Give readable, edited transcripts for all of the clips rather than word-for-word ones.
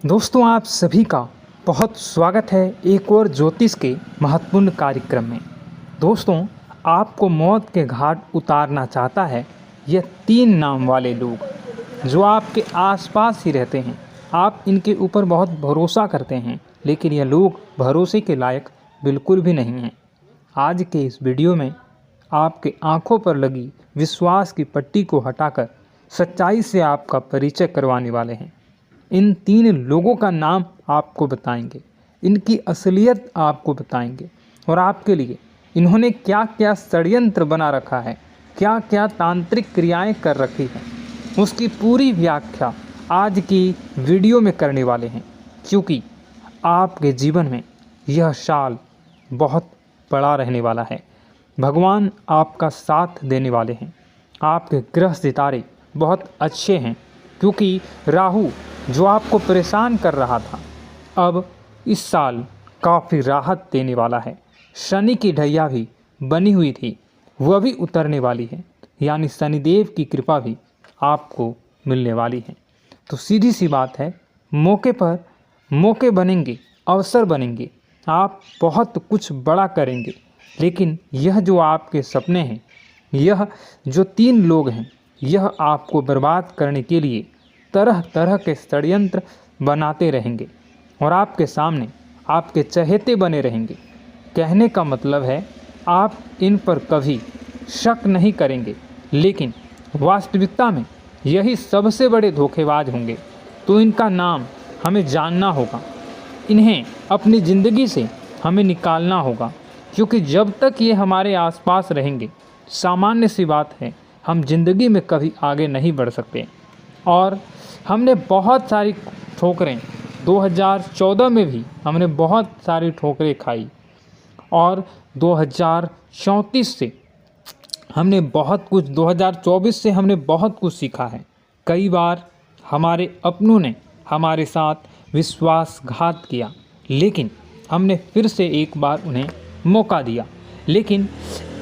दोस्तों, आप सभी का बहुत स्वागत है एक और ज्योतिष के महत्वपूर्ण कार्यक्रम में। दोस्तों, आपको मौत के घाट उतारना चाहता है यह 3 नाम वाले लोग जो आपके आसपास ही रहते हैं। आप इनके ऊपर बहुत भरोसा करते हैं, लेकिन यह लोग भरोसे के लायक बिल्कुल भी नहीं हैं। आज के इस वीडियो में आपके आंखों पर लगी विश्वास की पट्टी को हटाकर सच्चाई से आपका परिचय करवाने वाले हैं। इन 3 लोगों का नाम आपको बताएंगे, इनकी असलियत आपको बताएंगे और आपके लिए इन्होंने क्या क्या षड्यंत्र बना रखा है, क्या क्या तांत्रिक क्रियाएं कर रखी हैं, उसकी पूरी व्याख्या आज की वीडियो में करने वाले हैं। क्योंकि आपके जीवन में यह साल बहुत बड़ा रहने वाला है। भगवान आपका साथ देने वाले हैं। आपके ग्रह सितारे बहुत अच्छे हैं, क्योंकि राहु जो आपको परेशान कर रहा था अब इस साल काफ़ी राहत देने वाला है। शनि की ढैया भी बनी हुई थी, वह भी उतरने वाली है, यानी शनिदेव की कृपा भी आपको मिलने वाली है। तो सीधी सी बात है, मौके पर मौके बनेंगे, अवसर बनेंगे, आप बहुत कुछ बड़ा करेंगे। लेकिन यह जो आपके सपने हैं, यह जो 3 लोग हैं, यह आपको बर्बाद करने के लिए तरह तरह के षड्यंत्र बनाते रहेंगे और आपके सामने आपके चहेते बने रहेंगे। कहने का मतलब है, आप इन पर कभी शक नहीं करेंगे, लेकिन वास्तविकता में यही सबसे बड़े धोखेबाज होंगे। तो इनका नाम हमें जानना होगा, इन्हें अपनी ज़िंदगी से हमें निकालना होगा, क्योंकि जब तक ये हमारे आसपास रहेंगे, सामान्य सी बात है, हम जिंदगी में कभी आगे नहीं बढ़ सकते। और हमने बहुत सारी ठोकरें 2014 में भी हमने बहुत सारी ठोकरें खाई, और 2034 से हमने बहुत कुछ 2024 से हमने बहुत कुछ सीखा है। कई बार हमारे अपनों ने हमारे साथ विश्वासघात किया, लेकिन हमने फिर से एक बार उन्हें मौका दिया। लेकिन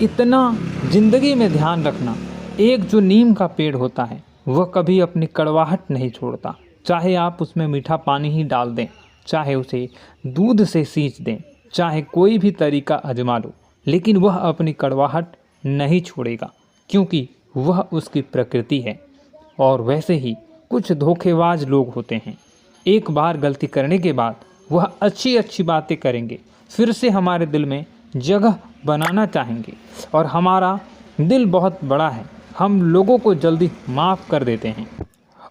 इतना ज़िंदगी में ध्यान रखना, एक जो नीम का पेड़ होता है वह कभी अपनी कड़वाहट नहीं छोड़ता। चाहे आप उसमें मीठा पानी ही डाल दें, चाहे उसे दूध से सींच दें, चाहे कोई भी तरीका आजमा लो, लेकिन वह अपनी कड़वाहट नहीं छोड़ेगा, क्योंकि वह उसकी प्रकृति है। और वैसे ही कुछ धोखेबाज लोग होते हैं, एक बार गलती करने के बाद वह अच्छी अच्छी बातें करेंगे, फिर से हमारे दिल में जगह बनाना चाहेंगे। और हमारा दिल बहुत बड़ा है, हम लोगों को जल्दी माफ़ कर देते हैं।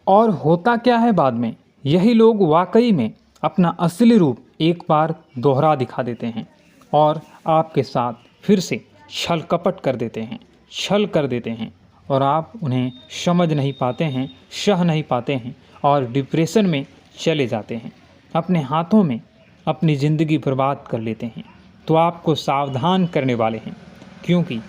और होता क्या है बाद में, यही लोग वाकई में अपना असली रूप एक बार दोहरा दिखा देते हैं और आपके साथ फिर से छल कपट कर देते हैं, छल कर देते हैं, और आप उन्हें समझ नहीं पाते हैं, सह नहीं पाते हैं और डिप्रेशन में चले जाते हैं, अपने हाथों में अपनी ज़िंदगी बर्बाद कर लेते हैं। तो आपको सावधान करने वाले हैं, क्योंकि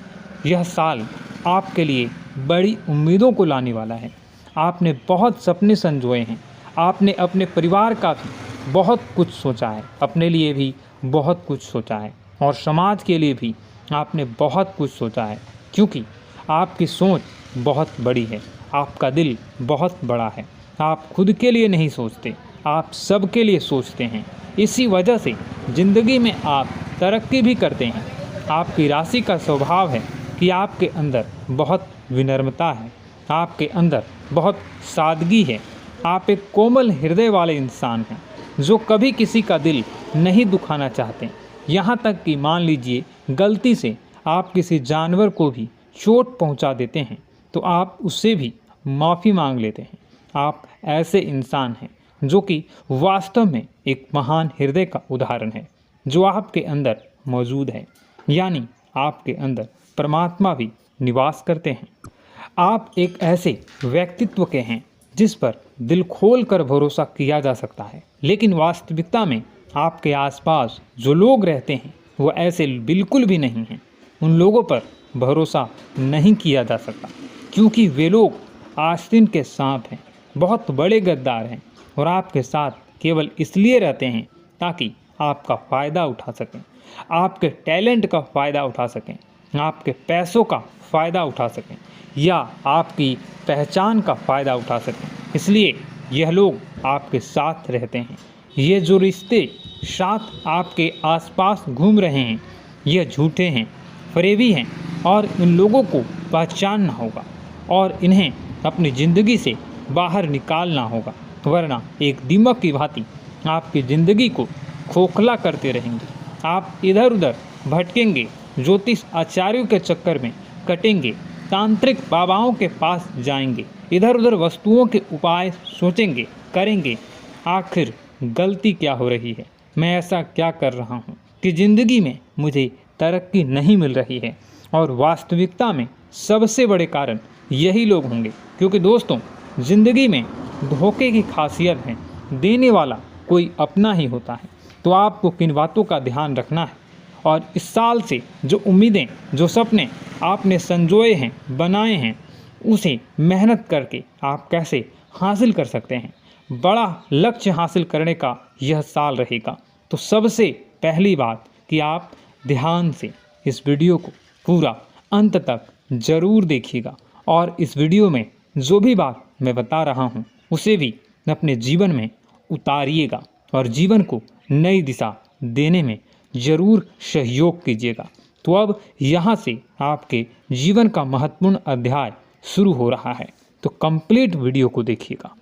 यह साल आपके लिए बड़ी उम्मीदों को लाने वाला है। आपने बहुत सपने संजोए हैं, आपने अपने परिवार का भी बहुत कुछ सोचा है, अपने लिए भी बहुत कुछ सोचा है, और समाज के लिए भी आपने बहुत कुछ सोचा है, क्योंकि आपकी सोच बहुत बड़ी है, आपका दिल बहुत बड़ा है। आप खुद के लिए नहीं सोचते, आप सबके लिए सोचते हैं। इसी वजह से ज़िंदगी में आप तरक्की भी करते हैं। आपकी राशि का स्वभाव है कि आपके अंदर बहुत विनम्रता है, आपके अंदर बहुत सादगी है। आप एक कोमल हृदय वाले इंसान हैं, जो कभी किसी का दिल नहीं दुखाना चाहते। यहाँ तक कि मान लीजिए गलती से आप किसी जानवर को भी चोट पहुँचा देते हैं, तो आप उससे भी माफ़ी मांग लेते हैं। आप ऐसे इंसान हैं जो कि वास्तव में एक महान हृदय का उदाहरण है, जो आपके अंदर मौजूद है, यानी आपके अंदर परमात्मा भी निवास करते हैं। आप एक ऐसे व्यक्तित्व के हैं जिस पर दिल खोल कर भरोसा किया जा सकता है, लेकिन वास्तविकता में आपके आसपास जो लोग रहते हैं वो ऐसे बिल्कुल भी नहीं हैं। उन लोगों पर भरोसा नहीं किया जा सकता, क्योंकि वे लोग आस्तीन के सांप हैं, बहुत बड़े गद्दार हैं, और आपके साथ केवल इसलिए रहते हैं ताकि आपका फ़ायदा उठा सकें, आपके टैलेंट का फ़ायदा उठा सकें, आपके पैसों का फ़ायदा उठा सकें, या आपकी पहचान का फ़ायदा उठा सकें। इसलिए यह लोग आपके साथ रहते हैं। ये जो रिश्ते साथ आपके आसपास घूम रहे हैं यह झूठे हैं, फरेबी हैं और इन लोगों को पहचानना होगा और इन्हें अपनी ज़िंदगी से बाहर निकालना होगा, वरना एक दीमक की भांति आपकी ज़िंदगी को खोखला करते रहेंगे। आप इधर उधर भटकेंगे, ज्योतिष आचार्यों के चक्कर में कटेंगे, तांत्रिक बाबाओं के पास जाएंगे, इधर उधर वस्तुओं के उपाय सोचेंगे, करेंगे। आखिर गलती क्या हो रही है? मैं ऐसा क्या कर रहा हूँ कि ज़िंदगी में मुझे तरक्की नहीं मिल रही है? और वास्तविकता में सबसे बड़े कारण यही लोग होंगे, क्योंकि दोस्तों ज़िंदगी में धोखे की खासियत है, देने वाला कोई अपना ही होता है। तो आपको किन बातों का ध्यान रखना है और इस साल से जो उम्मीदें, जो सपने आपने संजोए हैं, बनाए हैं, उसे मेहनत करके आप कैसे हासिल कर सकते हैं। बड़ा लक्ष्य हासिल करने का यह साल रहेगा। तो सबसे पहली बात कि आप ध्यान से इस वीडियो को पूरा अंत तक ज़रूर देखिएगा और इस वीडियो में जो भी बात मैं बता रहा हूँ उसे भी अपने जीवन में उतारिएगा और जीवन को नई दिशा देने में ज़रूर सहयोग कीजिएगा। तो अब यहाँ से आपके जीवन का महत्वपूर्ण अध्याय शुरू हो रहा है, तो कंप्लीट वीडियो को देखिएगा।